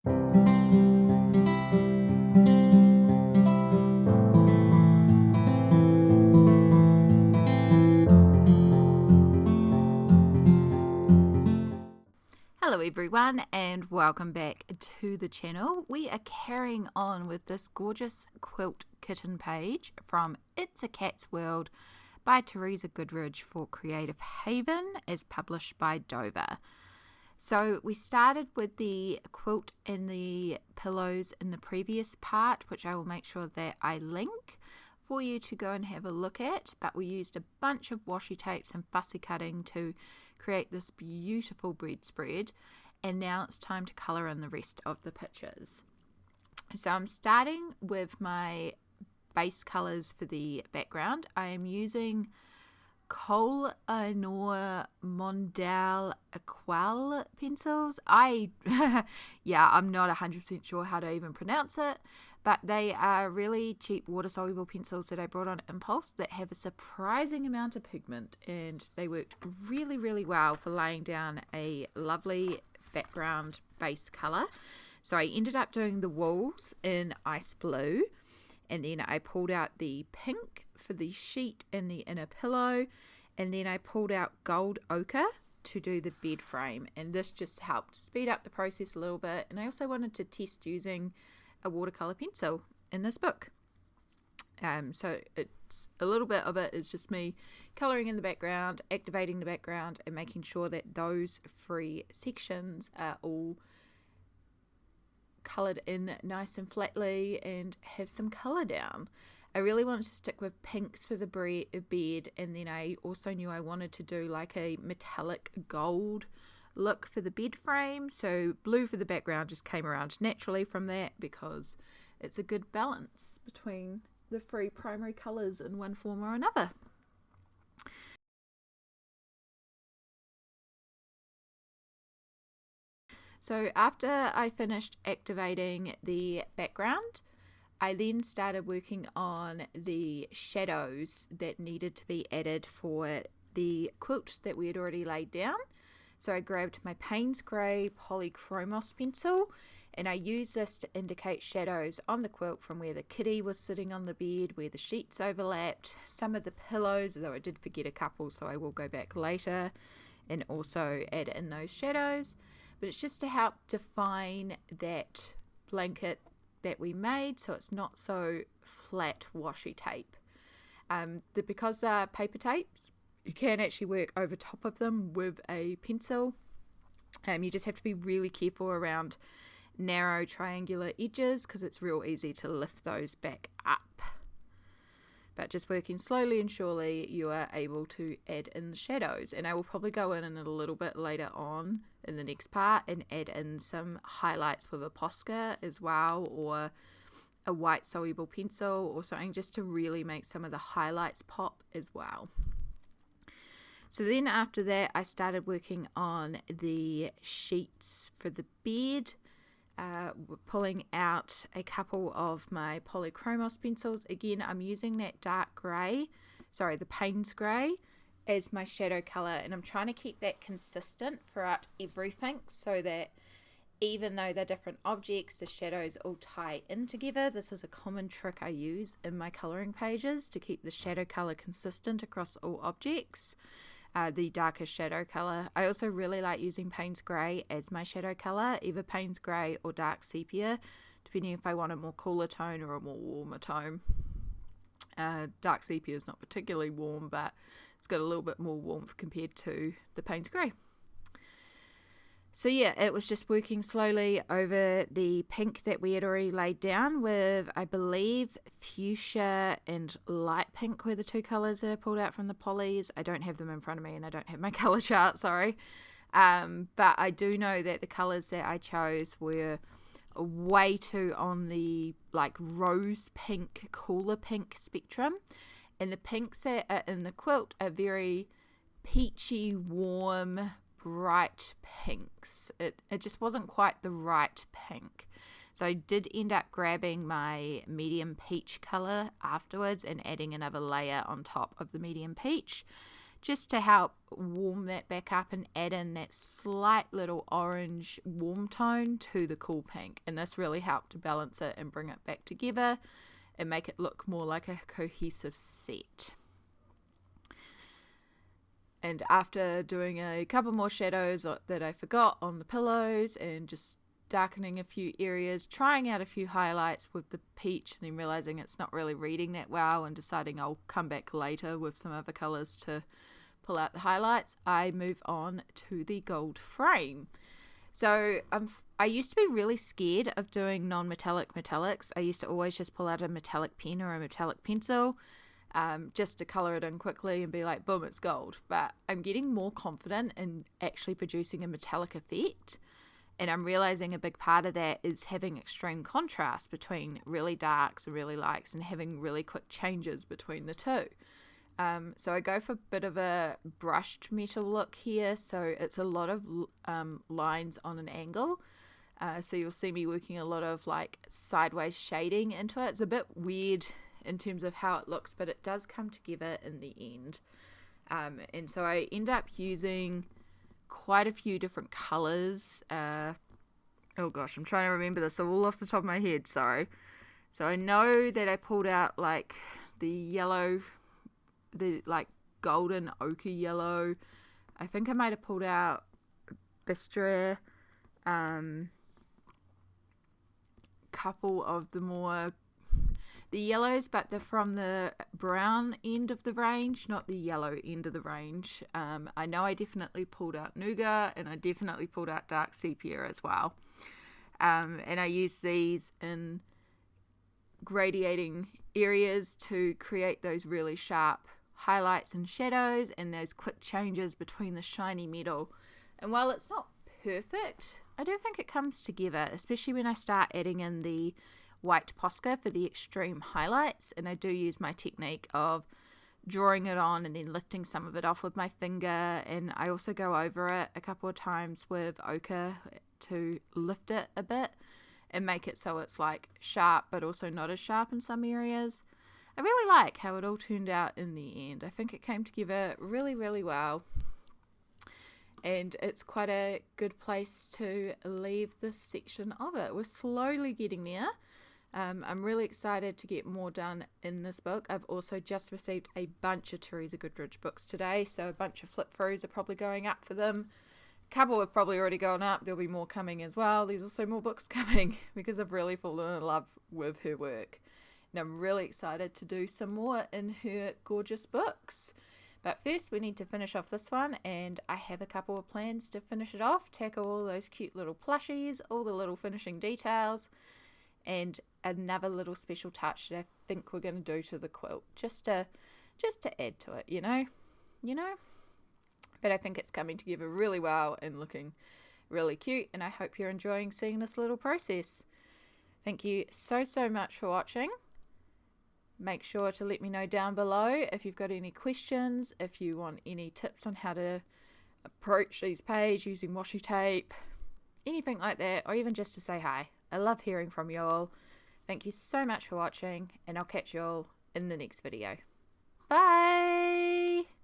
Hello everyone and welcome back to the channel. We are carrying on with this gorgeous quilt kitten page from It's a Cat's World by Teresa Goodridge for Creative Haven as published by Dover. So we started with the quilt and the pillows in the previous part, which I will make sure that I link for you to go and have a look at, but we used a bunch of washi tapes and fussy cutting to create this beautiful bedspread, and now it's time to colour in the rest of the pictures. So I'm starting with my base colours for the background. I am using Koh-i-Noor Mondeluz Aquarelle pencils. I'm not 100% sure how to even pronounce it, but they are really cheap water-soluble pencils that I brought on impulse that have a surprising amount of pigment, and they worked really, really well for laying down a lovely background base colour. So I ended up doing the walls in ice blue, and then I pulled out the pink for the sheet and the inner pillow, and then I pulled out gold ochre to do the bed frame, and this just helped speed up the process a little bit. And I also wanted to test using a watercolor pencil in this book, so it's a little bit of it is just me coloring in the background, activating the background, and making sure that those free sections are all colored in nice and flatly and have some color down. I really wanted to stick with pinks for the bed, and then I also knew I wanted to do like a metallic gold look for the bed frame, so blue for the background just came around naturally from that because it's a good balance between the three primary colours in one form or another. So after I finished activating the background, I then started working on the shadows that needed to be added for the quilt that we had already laid down. So I grabbed my Payne's Grey Polychromos pencil, and I used this to indicate shadows on the quilt from where the kitty was sitting on the bed, where the sheets overlapped, some of the pillows, though I did forget a couple, so I will go back later and also add in those shadows. But it's just to help define that blanket that we made so it's not so flat washi tape. Because they're paper tapes, you can actually work over top of them with a pencil. You just have to be really careful around narrow triangular edges because it's real easy to lift those back up. But just working slowly and surely, you are able to add in the shadows. And I will probably go in a little bit later on in the next part and add in some highlights with a posca as well, or a white soluble pencil or something, just to really make some of the highlights pop as well. So then after that, I started working on the sheets for the bed, pulling out a couple of my Polychromos pencils. Again, I'm using that dark grey, the Payne's Grey, as my shadow colour, and I'm trying to keep that consistent throughout everything so that even though they're different objects, the shadows all tie in together. This is a common trick I use in my colouring pages to keep the shadow colour consistent across all objects. The darker shadow colour. I also really like using Payne's Grey as my shadow colour, either Payne's Grey or dark sepia, depending if I want a more cooler tone or a more warmer tone. Dark sepia is not particularly warm, but it's got a little bit more warmth compared to the Payne's Grey. So yeah, it was just working slowly over the pink that we had already laid down with, I believe, fuchsia and light pink were the two colours that I pulled out from the polys. I don't have them in front of me and I don't have my colour chart, sorry. But I do know that the colours that I chose were way too on the like rose pink, cooler pink spectrum. And the pinks that are in the quilt are very peachy, warm, bright pinks. It just wasn't quite the right pink. So I did end up grabbing my medium peach colour afterwards and adding another layer on top of the medium peach just to help warm that back up and add in that slight little orange warm tone to the cool pink. And this really helped to balance it and bring it back together and make it look more like a cohesive set. And after doing a couple more shadows that I forgot on the pillows and just darkening a few areas, trying out a few highlights with the peach and then realizing it's not really reading that well and deciding I'll come back later with some other colors to pull out the highlights, I move on to the gold frame. So I used to be really scared of doing non-metallic metallics. I used to always just pull out a metallic pen or a metallic pencil just to color it in quickly and be like, boom, it's gold. But I'm getting more confident in actually producing a metallic effect. And I'm realizing a big part of that is having extreme contrast between really darks and really lights and having really quick changes between the two. So I go for a bit of a brushed metal look here. So it's a lot of lines on an angle. So you'll see me working a lot of like sideways shading into it. It's a bit weird in terms of how it looks, but it does come together in the end. And so I end up using quite a few different colors. Oh gosh, I'm trying to remember this all off the top of my head, sorry. So I know that I pulled out like the yellow, the like golden ochre yellow. I think I might have pulled out bistre, couple of the yellows, but they're from the brown end of the range, not the yellow end of the range. I know I definitely pulled out nougat, and I definitely pulled out dark sepia as well. And I use these in gradiating areas to create those really sharp highlights and shadows and those quick changes between the shiny metal. And while it's not perfect, I do think it comes together, especially when I start adding in the white posca for the extreme highlights. And I do use my technique of drawing it on and then lifting some of it off with my finger, and I also go over it a couple of times with ochre to lift it a bit and make it so it's like sharp but also not as sharp in some areas. I really like how it all turned out in the end. I think it came together really, really well, and it's quite a good place to leave this section of it. We're slowly getting there. I'm really excited to get more done in this book. I've also just received a bunch of Teresa Goodridge books today, so a bunch of flip throughs are probably going up for them. A couple have probably already gone up. There'll be more coming as well. There's also more books coming because I've really fallen in love with her work. And I'm really excited to do some more in her gorgeous books. But first we need to finish off this one, and I have a couple of plans to finish it off, tackle all those cute little plushies, all the little finishing details, and another little special touch that I think we're going to do to the quilt, just to add to it, you know. But I think it's coming together really well and looking really cute, and I hope you're enjoying seeing this little process. Thank you so much for watching. Make sure to let me know down below if you've got any questions, if you want any tips on how to approach these pages using washi tape, anything like that, or even just to say hi. I love hearing from you all. Thank you so much for watching, and I'll catch you all in the next video. Bye!